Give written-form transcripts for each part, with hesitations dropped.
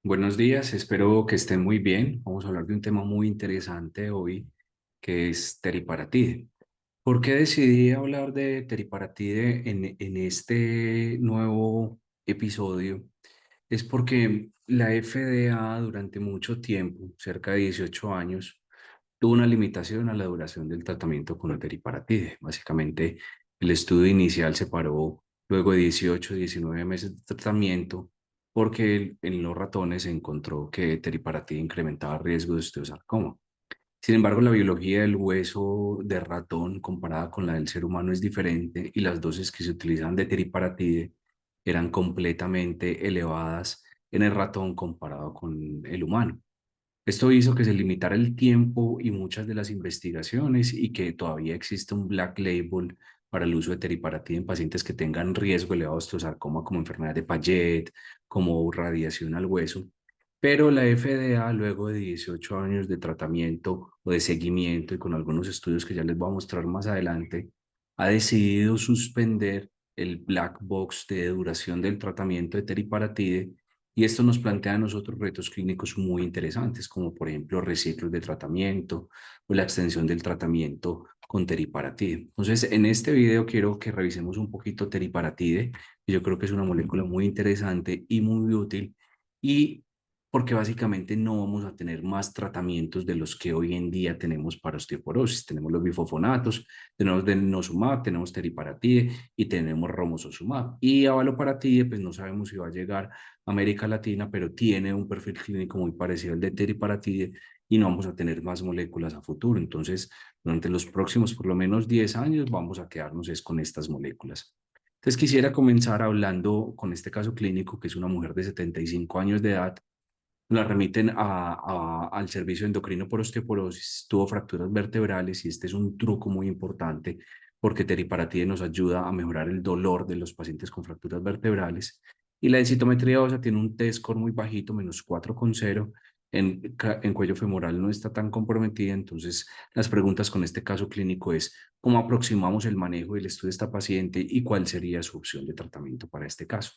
Buenos días, espero que estén muy bien. Vamos a hablar de un tema muy interesante hoy, que es teriparatide. ¿Por qué decidí hablar de teriparatide en este nuevo episodio? Es porque la FDA durante mucho tiempo, cerca de 18 años, tuvo una limitación a la duración del tratamiento con la teriparatide. Básicamente, el estudio inicial se paró luego de 18, 19 meses de tratamiento porque en los ratones se encontró que teriparatida incrementaba el riesgo de osteosarcoma. Sin embargo, la biología del hueso de ratón comparada con la del ser humano es diferente y las dosis que se utilizan de teriparatide eran completamente elevadas en el ratón comparado con el humano. Esto hizo que se limitara el tiempo y muchas de las investigaciones y que todavía existe un black label para el uso de teriparatida en pacientes que tengan riesgo elevado de osteosarcoma como enfermedad de Payet, como radiación al hueso. Pero la FDA, luego de 18 años de tratamiento o de seguimiento y con algunos estudios que ya les voy a mostrar más adelante, ha decidido suspender el black box de duración del tratamiento de teriparatide y esto nos plantea a nosotros retos clínicos muy interesantes, como por ejemplo reciclos de tratamiento o la extensión del tratamiento con teriparatide. Entonces, en este video quiero que revisemos un poquito teriparatide, que yo creo que es una molécula muy interesante y muy útil, y porque básicamente no vamos a tener más tratamientos de los que hoy en día tenemos para osteoporosis. Tenemos los bifosfonatos, tenemos denosumab, tenemos teriparatide y tenemos romosozumab. Y avaloparatide, pues no sabemos si va a llegar América Latina, pero tiene un perfil clínico muy parecido al de teriparatide y no vamos a tener más moléculas a futuro. Entonces, durante los próximos por lo menos 10 años vamos a quedarnos es con estas moléculas. Entonces, quisiera comenzar hablando con este caso clínico, que es una mujer de 75 años de edad. La remiten al servicio endocrino por osteoporosis, tuvo fracturas vertebrales y este es un truco muy importante porque teriparatide nos ayuda a mejorar el dolor de los pacientes con fracturas vertebrales. Y la densitometría ósea tiene un T-score muy bajito, -4,0. En cuello femoral no está tan comprometida, entonces las preguntas con este caso clínico es cómo aproximamos el manejo y el estudio de esta paciente y cuál sería su opción de tratamiento para este caso.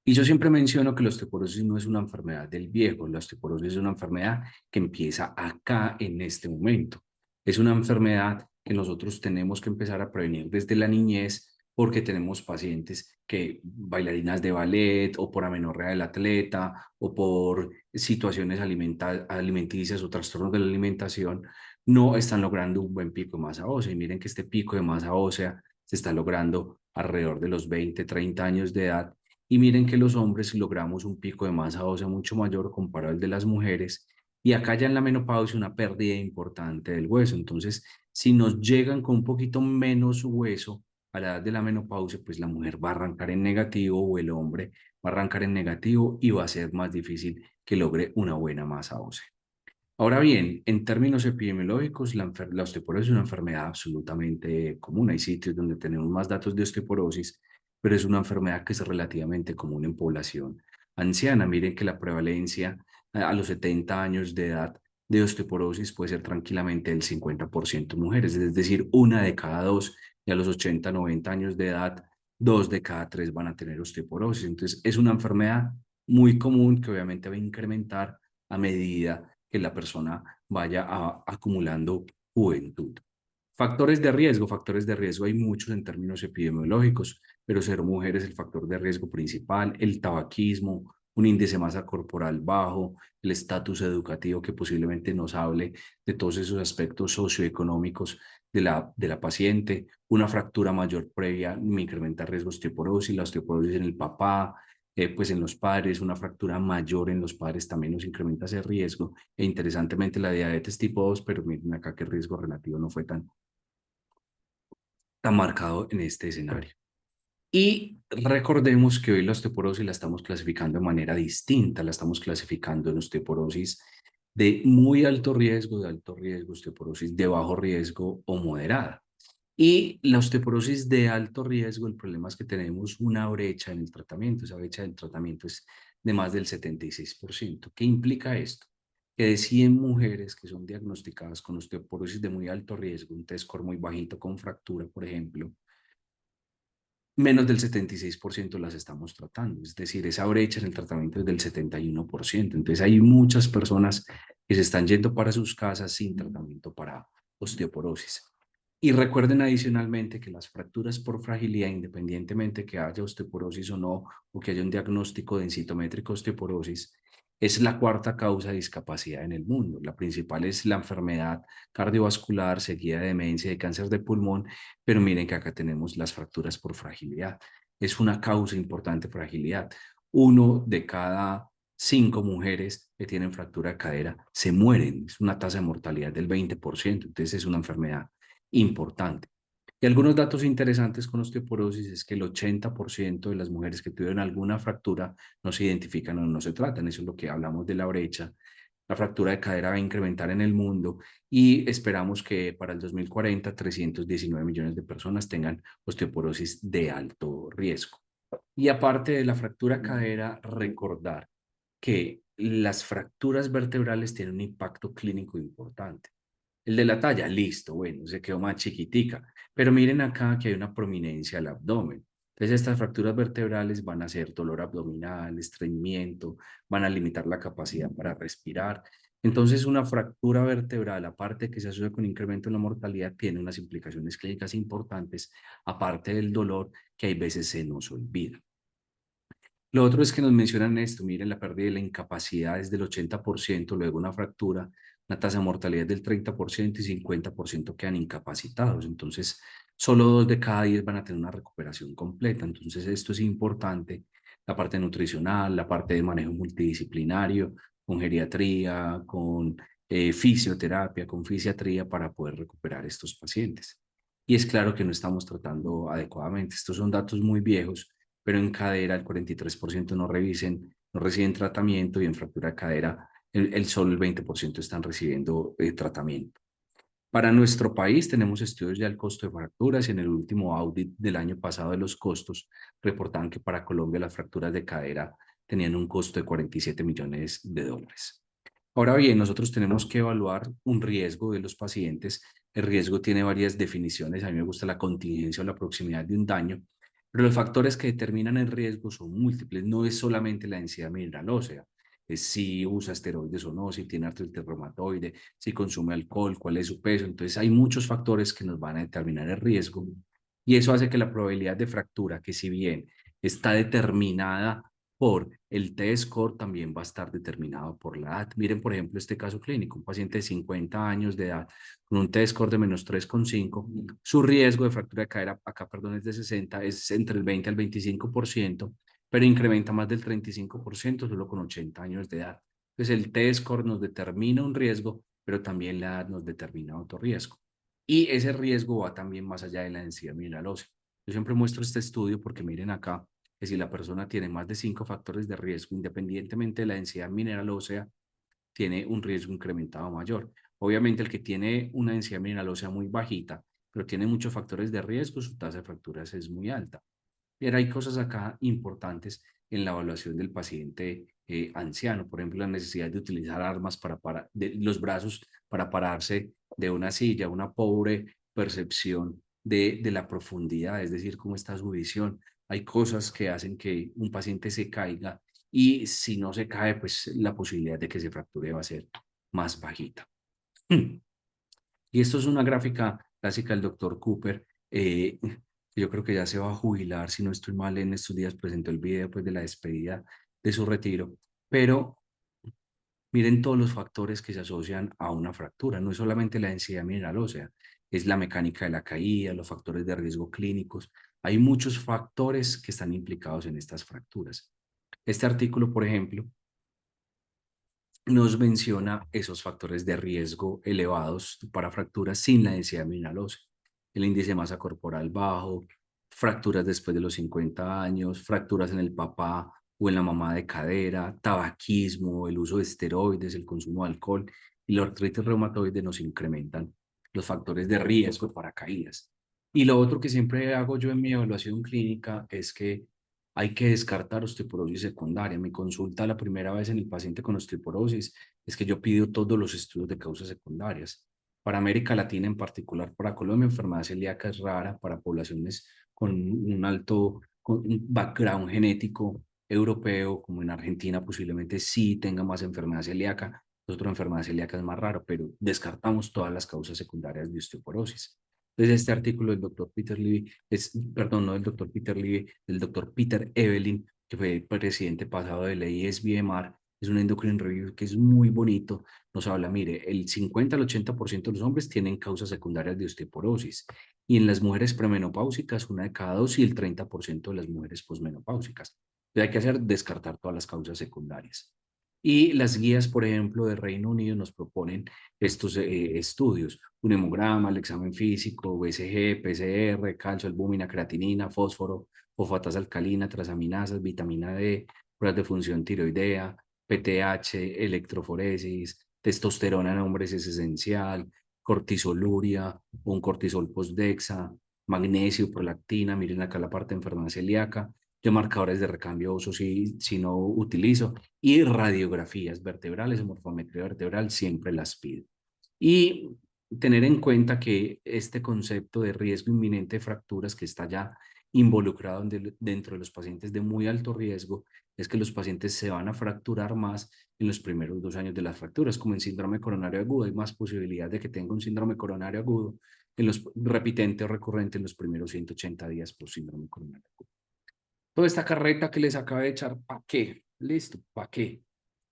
Y yo siempre menciono que la osteoporosis no es una enfermedad del viejo, la osteoporosis es una enfermedad que empieza acá en este momento. Es una enfermedad que nosotros tenemos que empezar a prevenir desde la niñez porque tenemos pacientes que bailarinas de ballet o por amenorrea del atleta o por situaciones alimenticias o trastornos de la alimentación no están logrando un buen pico de masa ósea. Y miren que este pico de masa ósea se está logrando alrededor de los 20, 30 años de edad y miren que los hombres logramos un pico de masa ósea mucho mayor comparado al de las mujeres. Y acá ya en la menopausia una pérdida importante del hueso. Entonces, si nos llegan con un poquito menos hueso a la edad de la menopausia, pues la mujer va a arrancar en negativo o el hombre va a arrancar en negativo y va a ser más difícil que logre una buena masa ósea. Ahora bien, en términos epidemiológicos, la osteoporosis es una enfermedad absolutamente común. Hay sitios donde tenemos más datos de osteoporosis, pero es una enfermedad que es relativamente común en población anciana. Miren que la prevalencia a los 70 años de edad de osteoporosis puede ser tranquilamente del 50% mujeres, es decir, una de cada dos, y a los 80, 90 años de edad, dos de cada tres van a tener osteoporosis. Entonces, es una enfermedad muy común que obviamente va a incrementar a medida que la persona vaya acumulando juventud. Factores de riesgo hay muchos en términos epidemiológicos, pero ser mujer es el factor de riesgo principal, el tabaquismo, un índice de masa corporal bajo, el estatus educativo que posiblemente nos hable de todos esos aspectos socioeconómicos de la paciente, una fractura mayor previa me incrementa el riesgo de osteoporosis, la osteoporosis en el papá, pues en los padres, una fractura mayor en los padres también nos incrementa ese riesgo. E interesantemente la diabetes tipo 2, pero miren acá que el riesgo relativo no fue tan marcado en este escenario. Y recordemos que hoy la osteoporosis la estamos clasificando de manera distinta, la estamos clasificando en osteoporosis de muy alto riesgo, osteoporosis de bajo riesgo o moderada. Y la osteoporosis de alto riesgo, el problema es que tenemos una brecha en el tratamiento. Esa brecha del tratamiento es de más del 76%. ¿Qué implica esto? Que de 100 mujeres que son diagnosticadas con osteoporosis de muy alto riesgo, un T-score muy bajito con fractura, por ejemplo, menos del 76% las estamos tratando. Es decir, esa brecha en el tratamiento es del 71%. Entonces hay muchas personas que se están yendo para sus casas sin tratamiento para osteoporosis. Y recuerden adicionalmente que las fracturas por fragilidad, independientemente que haya osteoporosis o no, o que haya un diagnóstico densitométrico osteoporosis, es la cuarta causa de discapacidad en el mundo. La principal es la enfermedad cardiovascular, seguida de demencia y de cáncer de pulmón, pero miren que acá tenemos las fracturas por fragilidad. Es una causa importante de fragilidad. Uno de cada 5 mujeres que tienen fractura de cadera se mueren. Es una tasa de mortalidad del 20%. Entonces es una enfermedad importante. Y algunos datos interesantes con osteoporosis es que el 80% de las mujeres que tuvieron alguna fractura no se identifican o no se tratan. Eso es lo que hablamos de la brecha. La fractura de cadera va a incrementar en el mundo y esperamos que para el 2040 319 millones de personas tengan osteoporosis de alto riesgo. Y aparte de la fractura de cadera, recordar que las fracturas vertebrales tienen un impacto clínico importante. El de la talla, listo, bueno, se quedó más chiquitica. Pero miren acá que hay una prominencia al abdomen. Entonces, estas fracturas vertebrales van a hacer dolor abdominal, estreñimiento, van a limitar la capacidad para respirar. Entonces, una fractura vertebral, aparte que se asocia con incremento en la mortalidad, tiene unas implicaciones clínicas importantes, aparte del dolor que hay veces se nos olvida. Lo otro es que nos mencionan esto, miren, la pérdida de la incapacidad es del 80%, luego una fractura, una tasa de mortalidad del 30% y 50% quedan incapacitados. Entonces, solo 2 de cada 10 van a tener una recuperación completa. Entonces, esto es importante, la parte nutricional, la parte de manejo multidisciplinario, con geriatría, con fisioterapia, con fisiatría para poder recuperar estos pacientes. Y es claro que no estamos tratando adecuadamente. Estos son datos muy viejos, pero en cadera el 43% no reciben tratamiento y en fractura de cadera solo el 20% están recibiendo tratamiento. Para nuestro país tenemos estudios ya del costo de fracturas y en el último audit del año pasado de los costos reportaban que para Colombia las fracturas de cadera tenían un costo de 47 millones de dólares. Ahora bien, nosotros tenemos que evaluar un riesgo de los pacientes. El riesgo tiene varias definiciones. A mí me gusta la contingencia o la proximidad de un daño, pero los factores que determinan el riesgo son múltiples. No es solamente la densidad mineral ósea, es si usa esteroides o no, si tiene artritis reumatoide, si consume alcohol, cuál es su peso. Entonces hay muchos factores que nos van a determinar el riesgo y eso hace que la probabilidad de fractura, que si bien está determinada por el T-score, también va a estar determinado por la edad. Miren, por ejemplo, este caso clínico, un paciente de 50 años de edad con un T-score de menos 3,5, su riesgo de fractura de cadera, acá, perdón, es de 60, es entre el 20 al 25%, pero incrementa más del 35% solo con 80 años de edad. Entonces, el T-score nos determina un riesgo, pero también la edad nos determina otro riesgo. Y ese riesgo va también más allá de la densidad mineral ósea. Yo siempre muestro este estudio porque miren acá, que si la persona tiene más de 5 factores de riesgo, independientemente de la densidad mineral ósea, tiene un riesgo incrementado mayor. Obviamente, el que tiene una densidad mineral ósea muy bajita, pero tiene muchos factores de riesgo, su tasa de fracturas es muy alta. Pero hay cosas acá importantes en la evaluación del paciente anciano, por ejemplo, la necesidad de utilizar armas de los brazos para pararse de una silla, una pobre percepción de la profundidad, es decir, cómo está su visión. Hay cosas que hacen que un paciente se caiga y si no se cae, pues la posibilidad de que se fracture va a ser más bajita. Y esto es una gráfica clásica del doctor Cooper. Yo creo que ya se va a jubilar, si no estoy mal, en estos días presentó el video pues, de la despedida de su retiro. Pero miren todos los factores que se asocian a una fractura. No es solamente la densidad mineral ósea, es la mecánica de la caída, los factores de riesgo clínicos. Hay muchos factores que están implicados en estas fracturas. Este artículo, por ejemplo, nos menciona esos factores de riesgo elevados para fracturas sin la densidad mineral ósea. El índice de masa corporal bajo, fracturas después de los 50 años, fracturas en el papá o en la mamá de cadera, tabaquismo, el uso de esteroides, el consumo de alcohol y la artritis reumatoide nos incrementan los factores de riesgo para caídas. Y lo otro que siempre hago yo en mi evaluación clínica es que hay que descartar osteoporosis secundaria. Mi consulta la primera vez en el paciente con osteoporosis es que yo pido todos los estudios de causas secundarias. Para América Latina, en particular para Colombia, enfermedad celíaca es rara para poblaciones con con un background genético europeo, como en Argentina posiblemente sí tenga más enfermedad celíaca. Nosotros enfermedad celíaca es más raro, pero descartamos todas las causas secundarias de osteoporosis. Entonces, este artículo del doctor Peter Levy, perdón, no del doctor Peter Levy, del doctor Peter Evelyn, que fue presidente pasado de la ISBMR, es un endocrine review que es muy bonito. Nos habla, mire, el 50 al 80% de los hombres tienen causas secundarias de osteoporosis y en las mujeres premenopáusicas una de cada dos y el 30% de las mujeres posmenopáusicas. Entonces hay que hacer descartar todas las causas secundarias. Y las guías, por ejemplo, de Reino Unido nos proponen estos estudios, un hemograma, el examen físico, BCG, PCR, calcio, albúmina, creatinina, fósforo, fosfatasa alcalina, transaminasas, vitamina D, pruebas de función tiroidea, PTH, electroforesis, testosterona en hombres es esencial, cortisoluria, un cortisol postdexa, magnesio, prolactina, miren acá la parte de enfermedad celíaca, yo marcadores de recambio uso si no utilizo, y radiografías vertebrales o morfometría vertebral siempre las pido. Y tener en cuenta que este concepto de riesgo inminente de fracturas que está ya involucrado dentro de los pacientes de muy alto riesgo es que los pacientes se van a fracturar más en los primeros 2 años de las fracturas, como en síndrome coronario agudo. Hay más posibilidad de que tenga un síndrome coronario agudo en los repitente o recurrente en los primeros 180 días por síndrome coronario agudo. Toda esta carreta que les acabo de echar, ¿para qué? Listo, ¿para qué?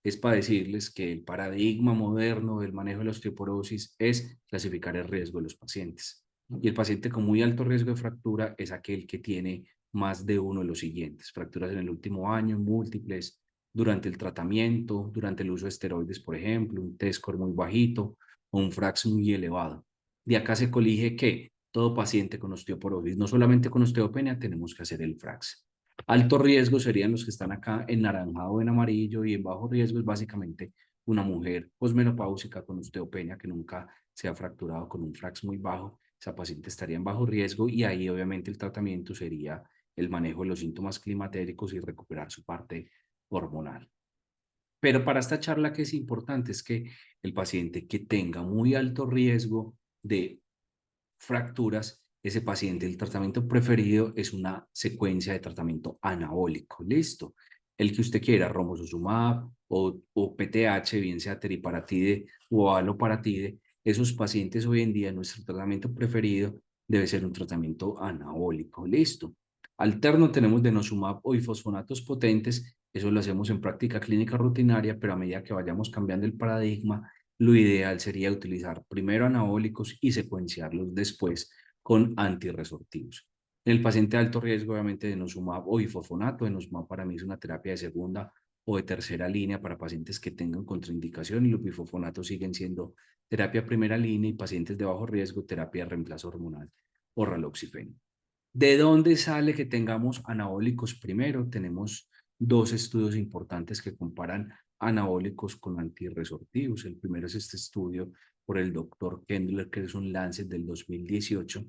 Es para decirles que el paradigma moderno del manejo de la osteoporosis es clasificar el riesgo de los pacientes. Y el paciente con muy alto riesgo de fractura es aquel que tiene más de uno de los siguientes: fracturas en el último año, múltiples, durante el tratamiento, durante el uso de esteroides, por ejemplo, un T-score muy bajito o un FRAX muy elevado. De acá se colige que todo paciente con osteoporosis, no solamente con osteopenia, tenemos que hacer el FRAX. Alto riesgo serían los que están acá en naranja o en amarillo, y en bajo riesgo es básicamente una mujer posmenopáusica con osteopenia que nunca se ha fracturado con un FRAX muy bajo. Esa paciente estaría en bajo riesgo y ahí obviamente el tratamiento sería el manejo de los síntomas climatéricos y recuperar su parte hormonal. Pero para esta charla, que es importante es que el paciente que tenga muy alto riesgo de fracturas, ese paciente, el tratamiento preferido es una secuencia de tratamiento anabólico. Listo. El que usted quiera, romosozumab o PTH, bien sea teriparatide o aloparatide, esos pacientes hoy en día, nuestro tratamiento preferido debe ser un tratamiento anabólico. Listo. Alterno tenemos denosumab o ifosfonatos potentes. Eso lo hacemos en práctica clínica rutinaria, pero a medida que vayamos cambiando el paradigma, lo ideal sería utilizar primero anabólicos y secuenciarlos después con antirresortivos. En el paciente de alto riesgo, obviamente, denosumab o ifosfonato. Denosumab para mí es una terapia de segunda o de tercera línea para pacientes que tengan contraindicación, y los bifosfonatos siguen siendo terapia primera línea, y pacientes de bajo riesgo, terapia de reemplazo hormonal o raloxifeno. ¿De dónde sale que tengamos anabólicos primero? Tenemos dos estudios importantes que comparan anabólicos con antirresortivos. El primero es este estudio por el doctor Kendler, que es un Lancet del 2018,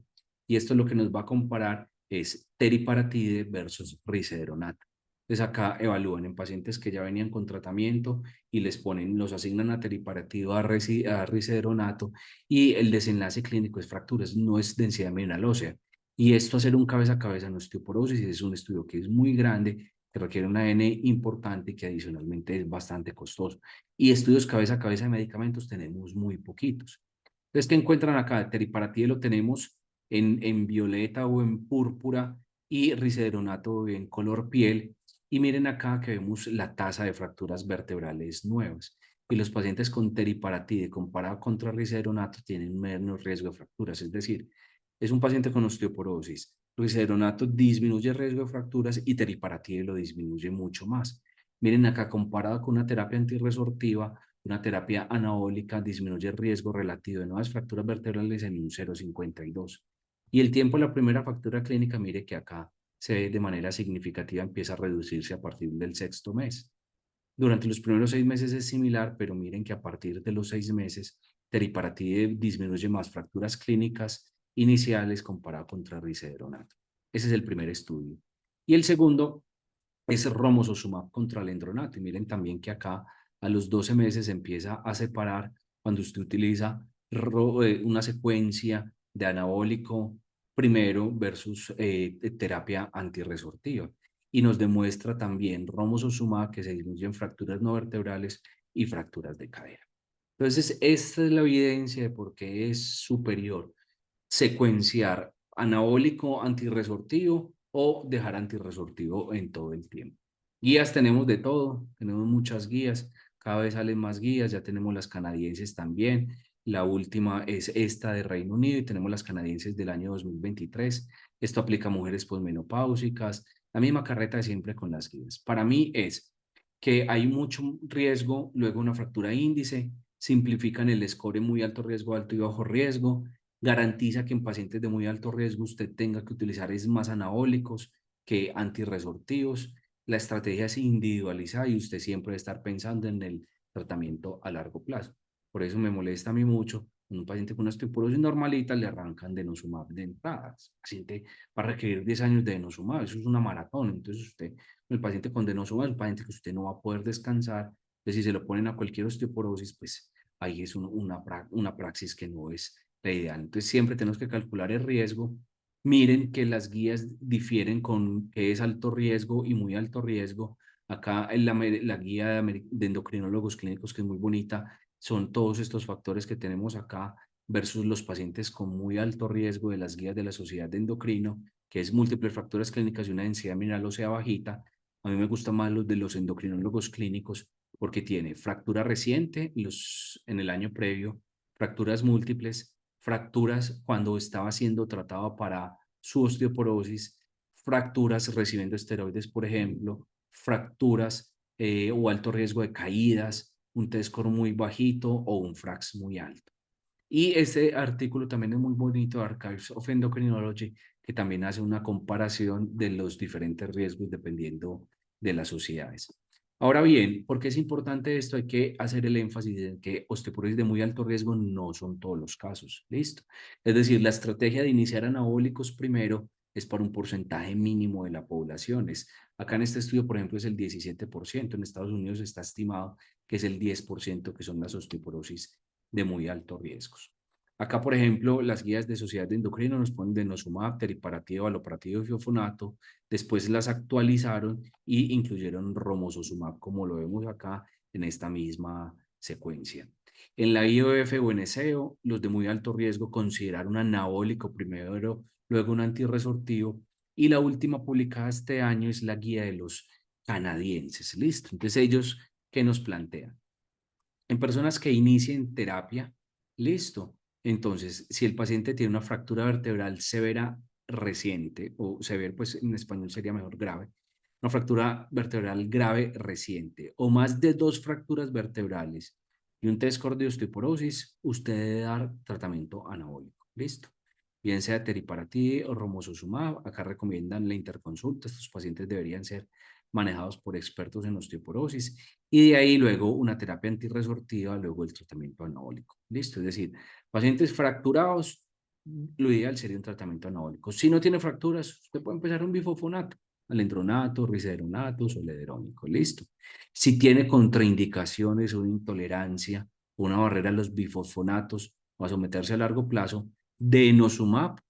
y esto lo que nos va a comparar es teriparatide versus risederonato. Entonces acá evalúan en pacientes que ya venían con tratamiento y los asignan a teriparatide o a risederonato, y el desenlace clínico es fracturas, no es densidad mineral ósea. Y esto, hacer un cabeza a cabeza en osteoporosis, es un estudio que es muy grande, que requiere una N importante y que adicionalmente es bastante costoso. Y estudios cabeza a cabeza de medicamentos tenemos muy poquitos. Entonces, ¿qué encuentran acá? Teriparatide lo tenemos en violeta o en púrpura, y risederonato en color piel. Y miren acá que vemos la tasa de fracturas vertebrales nuevas. Y los pacientes con teriparatide comparado contra risederonato tienen menos riesgo de fracturas. Es decir, es un paciente con osteoporosis. Risederonato disminuye el riesgo de fracturas y teriparatide lo disminuye mucho más. Miren acá, comparado con una terapia antirresortiva, una terapia anabólica disminuye el riesgo relativo de nuevas fracturas vertebrales en un 0,52. Y el tiempo de la primera fractura clínica, mire que acá se ve de manera significativa, empieza a reducirse a partir del sexto mes. Durante los primeros 6 meses es similar, pero miren que a partir de los 6 meses, teriparatide disminuye más fracturas clínicas iniciales comparado contra risederonato. Ese es el primer estudio. Y el segundo es romosozumab contra alendronato. Y miren también que acá a los 12 meses se empieza a separar cuando usted utiliza una secuencia de anabólico primero versus terapia antirresortiva. Y nos demuestra también romosozumab que se disminuye en fracturas no vertebrales y fracturas de cadera. Entonces, esta es la evidencia de por qué es superior secuenciar anabólico antirresortivo o dejar antirresortivo en todo el tiempo. Guías tenemos de todo, tenemos muchas guías, cada vez salen más guías, ya tenemos las canadienses también, la última es esta de Reino Unido y tenemos las canadienses del año 2023. Esto aplica a mujeres posmenopáusicas, la misma carreta de siempre con las guías. Para mí es que hay mucho riesgo, luego una fractura índice, simplifican el score muy alto riesgo, alto y bajo riesgo, garantiza que en pacientes de muy alto riesgo usted tenga que utilizar es más anabólicos que antirresortivos. La estrategia es individualizada y usted siempre debe estar pensando en el tratamiento a largo plazo. Por eso me molesta a mí mucho. Un paciente con una osteoporosis normalita le arrancan denosumab de entrada. El paciente va a requerir 10 años de denosumab. Eso es una maratón. Entonces usted, el paciente con denosumab es un paciente que usted no va a poder descansar. Entonces si se lo ponen a cualquier osteoporosis, pues ahí es una praxis que no es la ideal. Entonces siempre tenemos que calcular el riesgo. Miren que las guías difieren con qué es alto riesgo y muy alto riesgo. Acá en la guía de endocrinólogos clínicos, que es muy bonita, son todos estos factores que tenemos acá versus los pacientes con muy alto riesgo de las guías de la Sociedad de Endocrino, que es múltiples factores clínicas y una densidad mineral ósea bajita. A mí me gustan más los de los endocrinólogos clínicos porque tiene fractura reciente en el año previo, fracturas múltiples, fracturas cuando estaba siendo tratado para su osteoporosis, fracturas recibiendo esteroides, por ejemplo, fracturas o alto riesgo de caídas, un T-score muy bajito o un FRAX muy alto. Y este artículo también es muy bonito, Archives of Endocrinology, que también hace una comparación de los diferentes riesgos dependiendo de las sociedades. Ahora bien, ¿por qué es importante esto? Hay que hacer el énfasis en que osteoporosis de muy alto riesgo no son todos los casos. ¿Listo? Es decir, la estrategia de iniciar anabólicos primero es para un porcentaje mínimo de la población. Acá en este estudio, por ejemplo, es el 17%. En Estados Unidos está estimado que es el 10% que son las osteoporosis de muy alto riesgo. Acá, por ejemplo, las guías de Sociedad de Endocrino nos ponen denosumab, teriparatide, valoparatide y fiofonato. Después las actualizaron y incluyeron romosozumab, como lo vemos acá en esta misma secuencia. En la IOF o en SEO, los de muy alto riesgo consideraron un anabólico primero, luego un antirresortivo, y la última publicada este año es la guía de los canadienses. ¿Listo? Entonces, ellos, ¿qué nos plantean? En personas que inicien terapia, listo. Entonces, si el paciente tiene una fractura vertebral severa reciente, o severa, pues en español sería mejor grave, una fractura vertebral grave reciente, o más de 2 fracturas vertebrales y un T-score de osteoporosis, usted debe dar tratamiento anabólico, listo. Bien sea teriparatide o romosozumab, acá recomiendan la interconsulta, estos pacientes deberían ser manejados por expertos en osteoporosis y de ahí luego una terapia antirresortiva, luego el tratamiento anabólico. Listo, es decir, pacientes fracturados, lo ideal sería un tratamiento anabólico. Si no tiene fracturas, usted puede empezar un bifosfonato, alendronato, risederonato, solederónico, listo. Si tiene contraindicaciones o intolerancia, una barrera a los bifosfonatos o a someterse a largo plazo, denosumab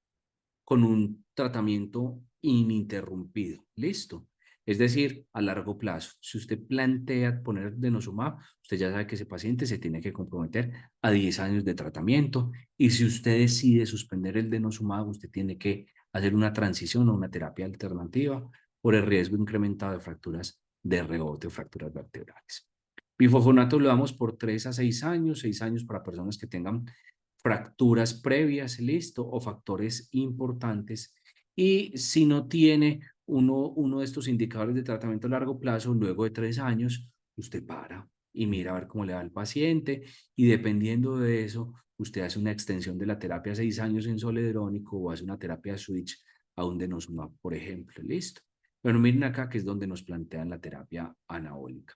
con un tratamiento ininterrumpido. Listo. Es decir, a largo plazo. Si usted plantea poner denosumab, usted ya sabe que ese paciente se tiene que comprometer a 10 años de tratamiento. Y si usted decide suspender el denosumab, usted tiene que hacer una transición a una terapia alternativa por el riesgo incrementado de fracturas de rebote o fracturas vertebrales. Bifosfonato lo damos por 3 a 6 años, 6 años para personas que tengan fracturas previas, listo, o factores importantes. Y si no tiene uno de estos indicadores de tratamiento a largo plazo, luego de 3 años, usted para y mira a ver cómo le va al paciente y dependiendo de eso, usted hace una extensión de la terapia a 6 años en soledrónico o hace una terapia switch a un denosumab, por ejemplo, listo. Pero miren acá que es donde nos plantean la terapia anabólica.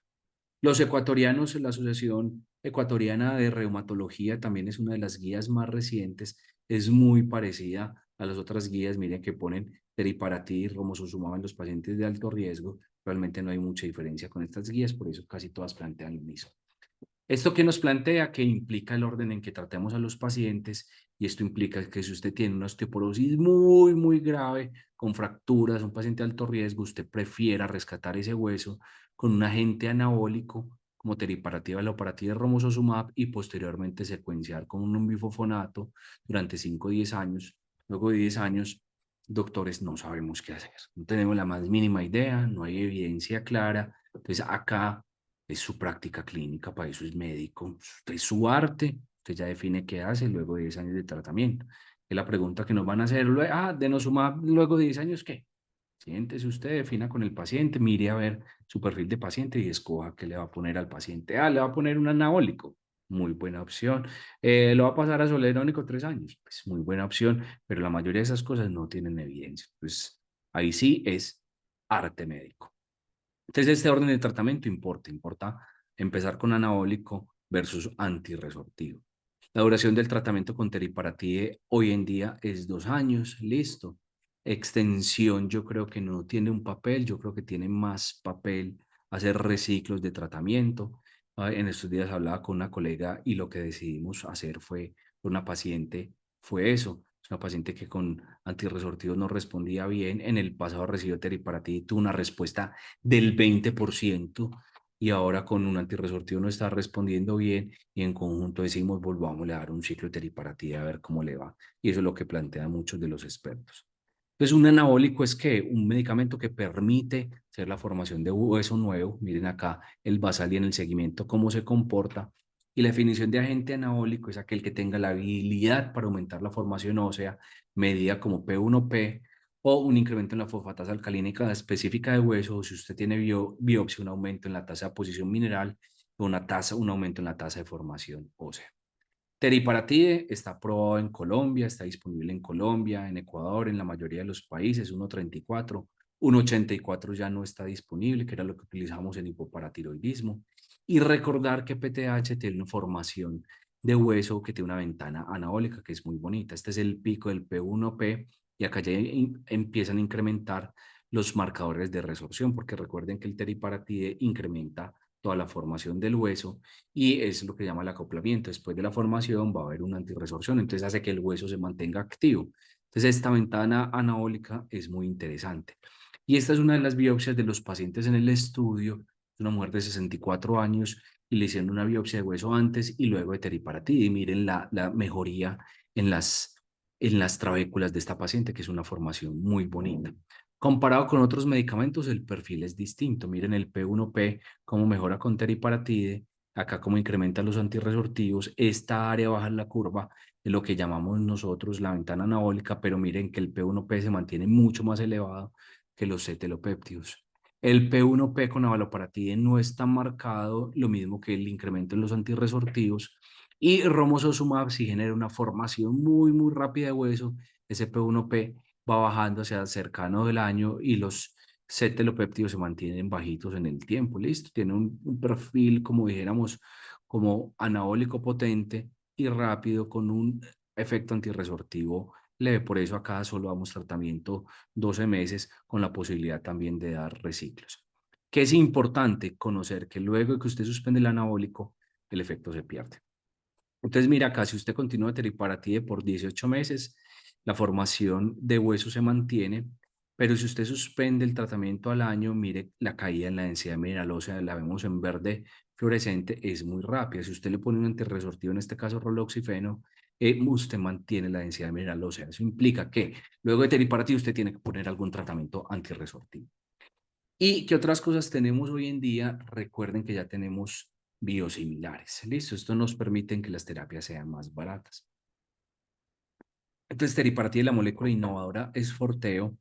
Los ecuatorianos, la Asociación Ecuatoriana de Reumatología también es una de las guías más recientes, es muy parecida a las otras guías, miren que ponen teriparatide y romosozumab en los pacientes de alto riesgo, realmente no hay mucha diferencia con estas guías, por eso casi todas plantean lo mismo. ¿Esto qué nos plantea? Que implica el orden en que tratemos a los pacientes y esto implica que si usted tiene una osteoporosis muy, muy grave, con fracturas, un paciente de alto riesgo, usted prefiera rescatar ese hueso con un agente anabólico como teriparatida, valoparatida, romosozumab y posteriormente secuenciar con un bifofonato durante 5 o 10 años. Luego de 10 años, doctores, no sabemos qué hacer. No tenemos la más mínima idea, no hay evidencia clara. Entonces acá es su práctica clínica, para eso es médico, usted es su arte, usted ya define qué hace luego de 10 años de tratamiento. Es la pregunta que nos van a hacer, denosumab luego de 10 años, ¿qué? Siéntese usted, defina con el paciente, mire a ver su perfil de paciente y escoja qué le va a poner al paciente. Le va a poner un anabólico, muy buena opción. Lo va a pasar a solerónico 3 años, pues muy buena opción, pero la mayoría de esas cosas no tienen evidencia. Pues ahí sí es arte médico. Entonces, este orden de tratamiento importa empezar con anabólico versus antirresortivo. La duración del tratamiento con teriparatide hoy en día es 2 años, listo. Extensión yo creo que no tiene un papel, yo creo que tiene más papel hacer reciclos de tratamiento. En estos días hablaba con una colega y lo que decidimos hacer fue, una paciente, fue eso. Es una paciente que con antirresortivos no respondía bien. En el pasado recibió teriparatide y tuvo una respuesta del 20% y ahora con un antirresortivo no está respondiendo bien y en conjunto decimos volvamos a dar un ciclo de teriparatida a ver cómo le va. Y eso es lo que plantean muchos de los expertos. Entonces, un anabólico es que un medicamento que permite hacer la formación de hueso nuevo. Miren acá el basal y en el seguimiento cómo se comporta. Y la definición de agente anabólico es aquel que tenga la habilidad para aumentar la formación ósea, medida como P1P, o un incremento en la fosfatasa alcalínica específica de hueso, o si usted tiene biopsia, un aumento en la tasa de posición mineral, o un aumento en la tasa de formación ósea. Teriparatide está aprobado en Colombia, está disponible en Colombia, en Ecuador, en la mayoría de los países, 1,34. 1,84 ya no está disponible, que era lo que utilizamos en hipoparatiroidismo. Y recordar que PTH tiene una formación de hueso que tiene una ventana anabólica que es muy bonita. Este es el pico del P1P y acá ya empiezan a incrementar los marcadores de resorción, porque recuerden que el teriparatide incrementa toda la formación del hueso y es lo que llama el acoplamiento. Después de la formación va a haber una antirresorción, entonces hace que el hueso se mantenga activo. Entonces esta ventana anabólica es muy interesante. Y esta es una de las biopsias de los pacientes en el estudio, una mujer de 64 años y le hicieron una biopsia de hueso antes y luego de teriparatida y miren la mejoría en las trabéculas de esta paciente, que es una formación muy bonita. Comparado con otros medicamentos, el perfil es distinto. Miren el P1P, cómo mejora con teriparatide, acá cómo incrementa los antirresortivos. Esta área baja en la curva de lo que llamamos nosotros la ventana anabólica, pero miren que el P1P se mantiene mucho más elevado que los cetelopéptidos. El P1P con abaloparatide no está marcado, lo mismo que el incremento en los antirresortivos. Y romosozumab si genera una formación muy, muy rápida de hueso. Ese P1P va bajando hacia cercano del año y los cetelopéptidos se mantienen bajitos en el tiempo. Listo, tiene un perfil, como dijéramos, como anabólico potente y rápido con un efecto antirresortivo leve. Por eso acá solo damos tratamiento 12 meses con la posibilidad también de dar reciclos. Que es importante conocer que luego de que usted suspende el anabólico, el efecto se pierde. Entonces, mira, acá si usted continúa teriparatide por 18 meses, la formación de hueso se mantiene, pero si usted suspende el tratamiento al año, mire, la caída en la densidad mineral ósea, la vemos en verde fluorescente, es muy rápida. Si usted le pone un antirresortivo, en este caso roloxifeno, usted mantiene la densidad mineral ósea. Eso implica que luego de teriparatide usted tiene que poner algún tratamiento antirresortivo. ¿Y qué otras cosas tenemos hoy en día? Recuerden que ya tenemos biosimilares. ¿Listo? Esto nos permite que las terapias sean más baratas. Entonces, teriparatida, la molécula innovadora es Forteo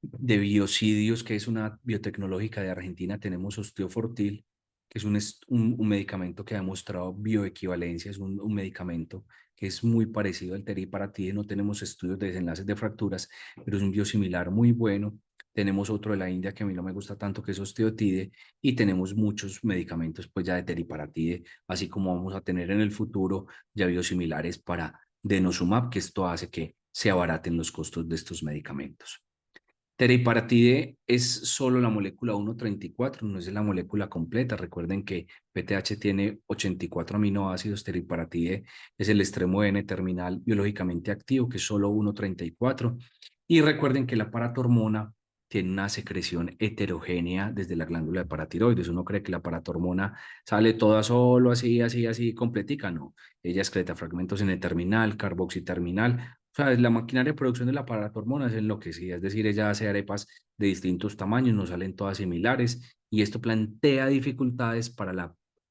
de Biocidios, que es una biotecnológica de Argentina. Tenemos Osteofortil, que es un medicamento que ha demostrado bioequivalencia, es un medicamento que es muy parecido al teriparatide. No tenemos estudios de desenlaces de fracturas, pero es un biosimilar muy bueno. Tenemos otro de la India que a mí no me gusta tanto, que es Osteotide, y tenemos muchos medicamentos pues ya de teriparatide, así como vamos a tener en el futuro ya biosimilares para denosumab, que esto hace que se abaraten los costos de estos medicamentos. Teriparatide es solo la molécula 1,34, no es la molécula completa. Recuerden que PTH tiene 84 aminoácidos, teriparatide es el extremo N terminal biológicamente activo, que es solo 1,34. Y recuerden que la paratormona tiene una secreción heterogénea desde la glándula de paratiroides. Uno cree que la paratormona sale toda solo, así, así, así, completica. No, ella excreta fragmentos en el terminal, carboxiterminal. O sea, la maquinaria de producción de la paratormona es enloquecida, es decir, ella hace arepas de distintos tamaños, no salen todas similares, y esto plantea dificultades para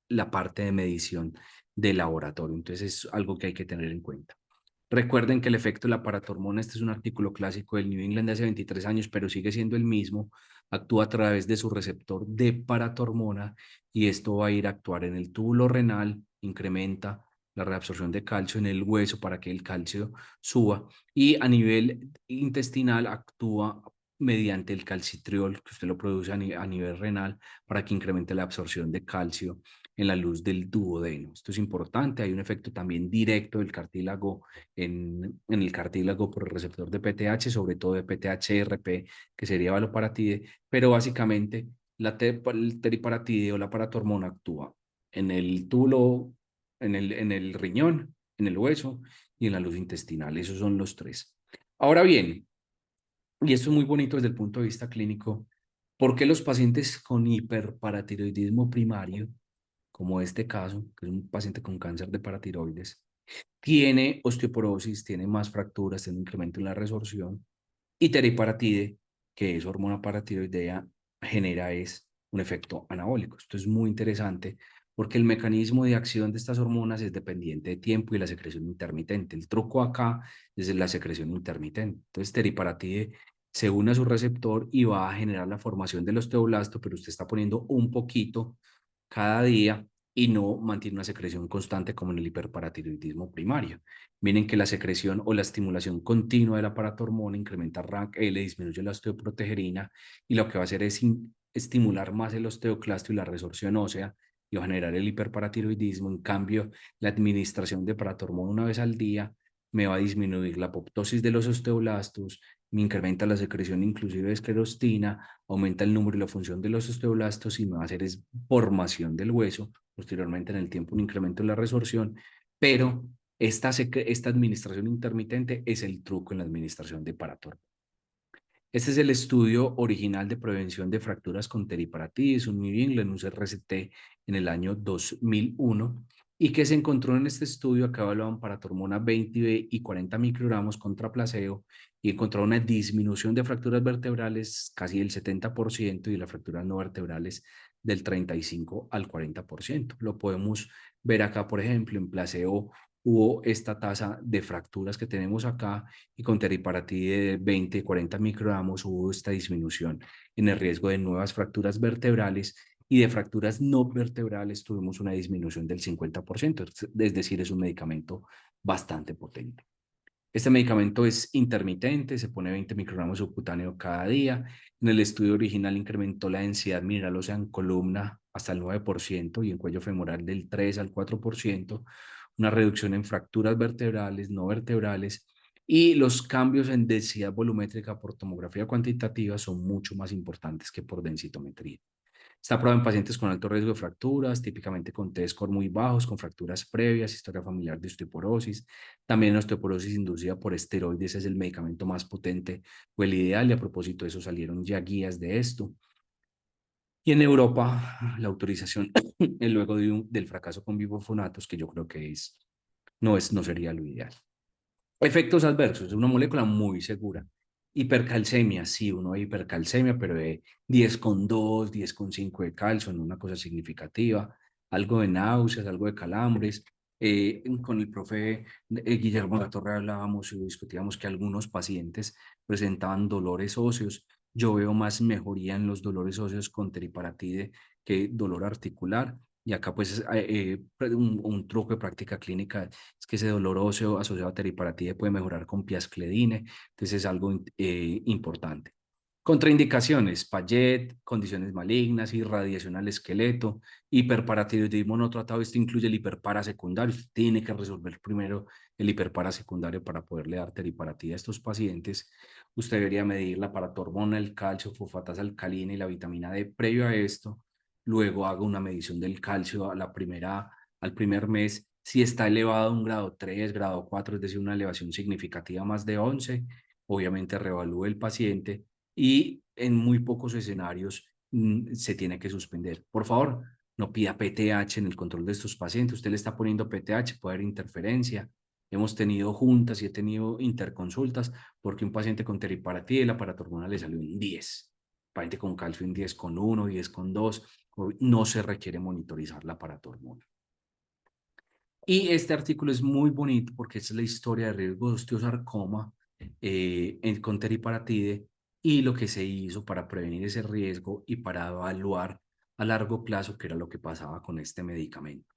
la parte de medición del laboratorio. Entonces, es algo que hay que tener en cuenta. Recuerden que el efecto de la paratormona, este es un artículo clásico del New England de hace 23 años, pero sigue siendo el mismo, actúa a través de su receptor de paratormona y esto va a ir a actuar en el túbulo renal, incrementa la reabsorción de calcio en el hueso para que el calcio suba y a nivel intestinal actúa mediante el calcitriol, que usted lo produce a nivel renal, para que incremente la absorción de calcio en la luz del duodeno. Esto es importante, hay un efecto también directo del cartílago en el cartílago por el receptor de PTH, sobre todo de PTHRP, que sería valoparatide, pero básicamente el teriparatide o la paratormona actúa en el túbulo, en el riñón, en el hueso y en la luz intestinal. Esos son los tres. Ahora bien, y esto es muy bonito desde el punto de vista clínico, ¿por qué los pacientes con hiperparatiroidismo primario, como este caso, que es un paciente con cáncer de paratiroides, tiene osteoporosis, tiene más fracturas, tiene un incremento en la resorción y teriparatide, que es hormona paratiroidea, genera es un efecto anabólico? Esto es muy interesante porque el mecanismo de acción de estas hormonas es dependiente de tiempo y la secreción intermitente. El truco acá es la secreción intermitente. Entonces, teriparatide se une a su receptor y va a generar la formación del osteoblasto, pero usted está poniendo un poquito cada día y no mantiene una secreción constante como en el hiperparatiroidismo primario. Miren que la secreción o la estimulación continua de la paratormona incrementa RANK-L, disminuye la osteoprotegerina y lo que va a hacer es estimular más el osteoclasto y la resorción ósea y va a generar el hiperparatiroidismo. En cambio, la administración de paratormona una vez al día me va a disminuir la apoptosis de los osteoblastos, me incrementa la secreción inclusive de esclerostina, aumenta el número y la función de los osteoblastos y me va a hacer es formación del hueso, posteriormente en el tiempo un incremento en la resorción, pero esta administración intermitente es el truco en la administración de paratormona. Este es el estudio original de prevención de fracturas con teriparatidis, un New England, un CRCT en el año 2001, y que se encontró en este estudio. Acá evaluaban paratormona 20 y 40 microgramos contra placebo y encontró una disminución de fracturas vertebrales casi del 70% y de las fracturas no vertebrales del 35 al 40%. Lo podemos ver acá, por ejemplo, en placebo hubo esta tasa de fracturas que tenemos acá y con teriparatide de 20, 40 microgramos hubo esta disminución en el riesgo de nuevas fracturas vertebrales y de fracturas no vertebrales tuvimos una disminución del 50%, es decir, es un medicamento bastante potente. Este medicamento es intermitente, se pone 20 microgramos subcutáneo cada día. En el estudio original incrementó la densidad mineral ósea en columna hasta el 9% y en cuello femoral del 3 al 4%, una reducción en fracturas vertebrales, no vertebrales, y los cambios en densidad volumétrica por tomografía cuantitativa son mucho más importantes que por densitometría. Está probado en pacientes con alto riesgo de fracturas, típicamente con T-score muy bajos, con fracturas previas, historia familiar de osteoporosis. También osteoporosis inducida por esteroides es el medicamento más potente o el ideal, y a propósito de eso salieron ya guías de esto. Y en Europa, la autorización, luego del fracaso con bifofonatos, que yo creo que no sería lo ideal. Efectos adversos, es una molécula muy segura. Hipercalcemia, sí, uno hay hipercalcemia, pero de 10,2, 10,5 de calcio, no una cosa significativa. Algo de náuseas, algo de calambres. Con el profe Guillermo Latorre hablábamos y discutíamos que algunos pacientes presentaban dolores óseos. Yo veo más mejoría en los dolores óseos con teriparatide que dolor articular. Y acá pues un truco de práctica clínica es que ese dolor óseo asociado a teriparatide puede mejorar con piascledine, entonces es algo importante. Contraindicaciones: Payet, condiciones malignas, irradiación al esqueleto, hiperparatiroidismo no tratado. Esto incluye el hiperparasecundario. Usted tiene que resolver primero el hiperparasecundario para poderle dar teriparatida a estos pacientes. Usted debería medir la paratormona, el calcio, fosfatasa alcalina y la vitamina D previo a esto. Luego haga una medición del calcio al primer mes. Si está elevado a un grado 3, grado 4, es decir, una elevación significativa más de 11, obviamente reevalúe el paciente y en muy pocos escenarios se tiene que suspender. Por favor, no pida PTH en el control de estos pacientes. Usted le está poniendo PTH, puede haber interferencia. Hemos tenido juntas y he tenido interconsultas porque un paciente con teriparatía y la paratormona le salió en 10. Paciente con calcio en 10,1, 10,2. No se requiere monitorizar la paratormona. Y este artículo es muy bonito porque es la historia de riesgo de osteosarcoma con teriparatide y lo que se hizo para prevenir ese riesgo y para evaluar a largo plazo qué era lo que pasaba con este medicamento.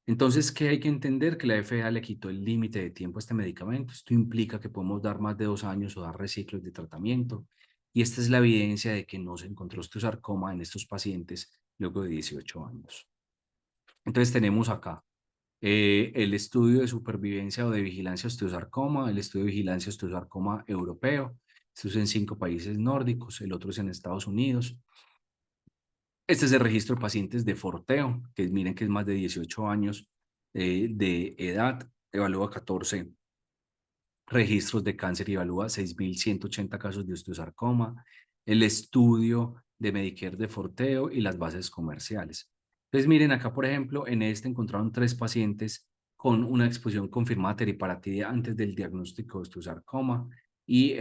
Entonces, ¿qué hay que entender? Que la FDA le quitó el límite de tiempo a este medicamento. Esto implica que podemos dar más de 2 años o dar reciclos de tratamiento. Y esta es la evidencia de que no se encontró osteosarcoma en estos pacientes luego de 18 años. Entonces, tenemos acá el estudio de supervivencia o de vigilancia osteosarcoma, el estudio de vigilancia osteosarcoma europeo. Esto es en 5 países nórdicos, el otro es en Estados Unidos. Este es el registro de pacientes de Forteo, que miren que es más de 18 años de edad, evalúa 14 registros de cáncer y evalúa 6.180 casos de osteosarcoma, el estudio de Medicare de Forteo y las bases comerciales. Entonces, miren acá, por ejemplo, en este encontraron 3 pacientes con una exposición confirmada a teriparatida antes del diagnóstico de osteosarcoma y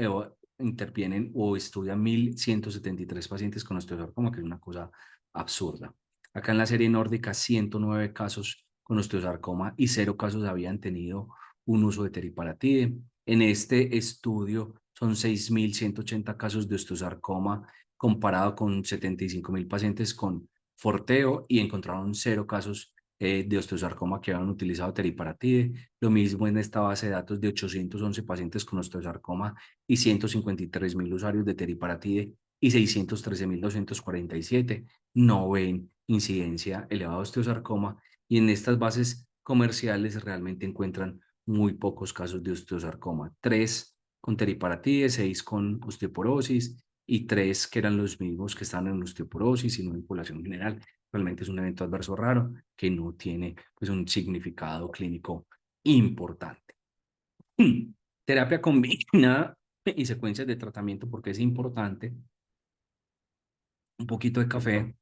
intervienen o estudian 1.173 pacientes con osteosarcoma, que es una cosa absurda. Acá en la serie nórdica, 109 casos con osteosarcoma y 0 casos habían tenido un uso de teriparatide. En este estudio son 6.180 casos de osteosarcoma comparado con 75.000 pacientes con Forteo y encontraron 0 casos de osteosarcoma que habían utilizado teriparatide. Lo mismo en esta base de datos de 811 pacientes con osteosarcoma y 153.000 usuarios de teriparatide y 613.247 no ven incidencia elevada de osteosarcoma y en estas bases comerciales realmente encuentran muy pocos casos de osteosarcoma, 3 con teriparatide, 6 con osteoporosis y 3 que eran los mismos que están en osteoporosis y no en población general. Realmente es un evento adverso raro que no tiene pues, un significado clínico importante. Terapia combinada y secuencias de tratamiento, porque es importante. Un poquito de café.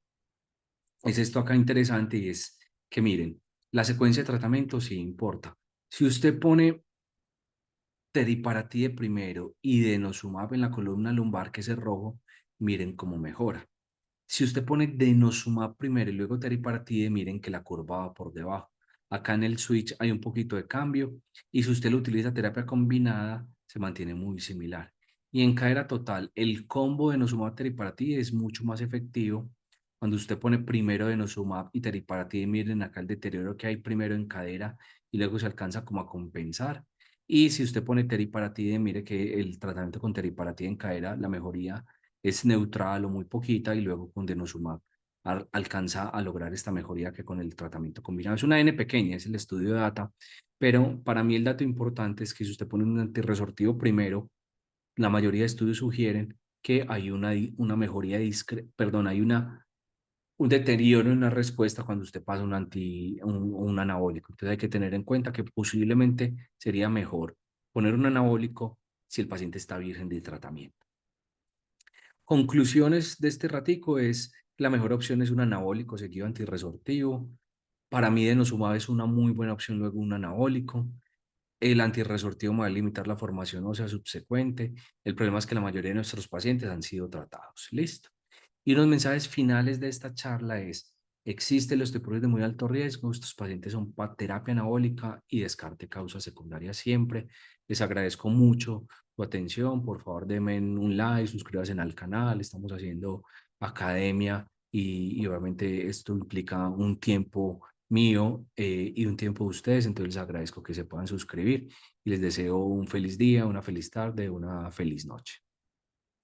Es esto acá interesante y es que miren, la secuencia de tratamiento sí importa. Si usted pone teriparatide primero y denosumab en la columna lumbar, que es el rojo, miren cómo mejora. Si usted pone denosumab primero y luego teriparatide, miren que la curva va por debajo. Acá en el switch hay un poquito de cambio y si usted lo utiliza terapia combinada, se mantiene muy similar. Y en cadera total, el combo de denosumab teriparatide es mucho más efectivo. Cuando usted pone primero denosumab y teriparatide, miren acá el deterioro que hay primero en cadera y luego se alcanza como a compensar. Y si usted pone teriparatide, mire que el tratamiento con teriparatide en cadera, la mejoría es neutral o muy poquita y luego con denosumab alcanza a lograr esta mejoría que con el tratamiento combinado. Es una N pequeña, es el estudio de data, pero para mí el dato importante es que si usted pone un antirresortivo primero, la mayoría de estudios sugieren que hay una mejoría perdón, hay un deterioro en la respuesta cuando usted pasa un anabólico. Entonces hay que tener en cuenta que posiblemente sería mejor poner un anabólico si el paciente está virgen de tratamiento. Conclusiones de este ratico es que la mejor opción es un anabólico seguido antirresortivo. Para mí denosumab es una muy buena opción luego un anabólico. El antirresortivo va a limitar la formación ósea subsecuente. El problema es que la mayoría de nuestros pacientes han sido tratados. Listo. Y unos mensajes finales de esta charla es, existe la osteoporosis de muy alto riesgo, estos pacientes son para terapia anabólica y descarte causa secundaria siempre. Les agradezco mucho su atención, por favor denme un like, suscríbanse al canal, estamos haciendo academia y obviamente esto implica un tiempo mío y un tiempo de ustedes, entonces les agradezco que se puedan suscribir y les deseo un feliz día, una feliz tarde, una feliz noche.